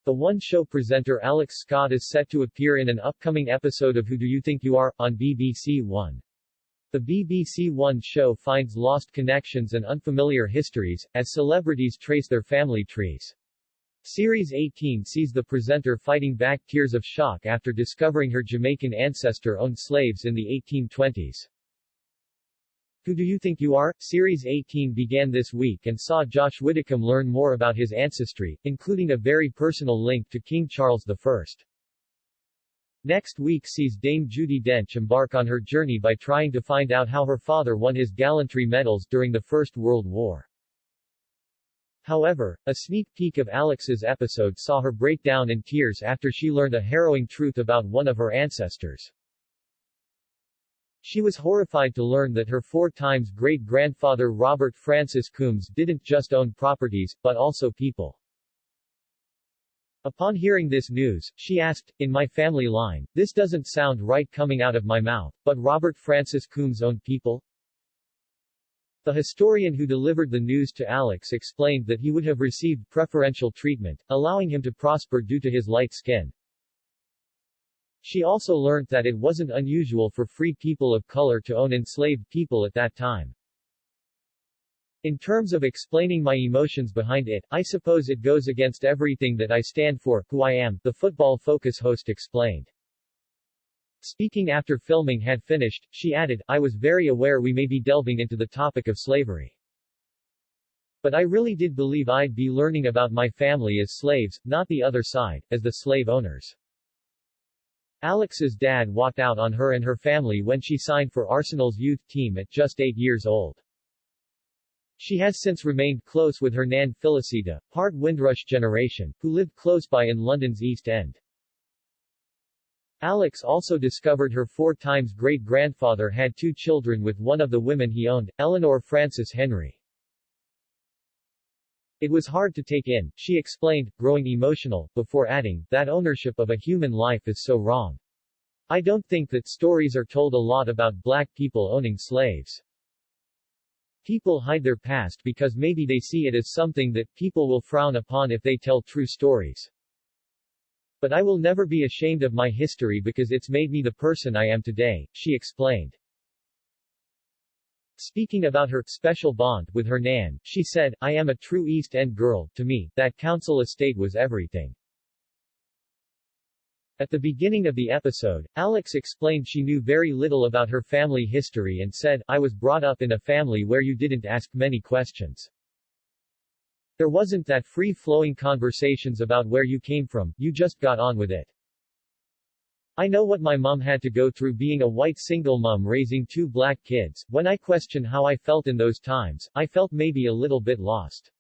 The one-show presenter Alex Scott is set to appear in an upcoming episode of Who Do You Think You Are? On BBC One. The BBC One show finds lost connections and unfamiliar histories, as celebrities trace their family trees. Series 18 sees the presenter fighting back tears of shock after discovering her Jamaican ancestor owned slaves in the 1820s. Who Do You Think You Are? Series 18 began this week and saw Josh Widdicombe learn more about his ancestry, including a very personal link to King Charles I. Next week sees Dame Judi Dench embark on her journey by trying to find out how her father won his gallantry medals during the First World War. However, a sneak peek of Alex's episode saw her break down in tears after she learned a harrowing truth about one of her ancestors. She was horrified to learn that her 4-times great-grandfather Robert Francis Coombs didn't just own properties, but also people. Upon hearing this news, she asked, "In my family line, this doesn't sound right coming out of my mouth, but Robert Francis Coombs owned people?" The historian who delivered the news to Alex explained that he would have received preferential treatment, allowing him to prosper due to his light skin. She also learned that it wasn't unusual for free people of color to own enslaved people at that time. "In terms of explaining my emotions behind it, I suppose it goes against everything that I stand for, who I am," the Football Focus host explained. Speaking after filming had finished, she added, "I was very aware we may be delving into the topic of slavery. But I really did believe I'd be learning about my family as slaves, not the other side, as the slave owners." Alex's dad walked out on her and her family when she signed for Arsenal's youth team at just 8 years old. She has since remained close with her nan Felicita, part Windrush generation, who lived close by in London's East End. Alex also discovered her 4-times great-grandfather had 2 children with one of the women he owned, Eleanor Frances Henry. "It was hard to take in," she explained, growing emotional, before adding, "That ownership of a human life is so wrong. I don't think that stories are told a lot about black people owning slaves. People hide their past because maybe they see it as something that people will frown upon if they tell true stories. But I will never be ashamed of my history because it's made me the person I am today," she explained. Speaking about her special bond with her nan, she said, "I am a true East End girl. To me, that council estate was everything." At the beginning of the episode, Alex explained she knew very little about her family history and said, "I was brought up in a family where you didn't ask many questions. There wasn't that free-flowing conversations about where you came from, you just got on with it. I know what my mom had to go through being a white single mom raising 2 black kids. When I question how I felt in those times, I felt maybe a little bit lost.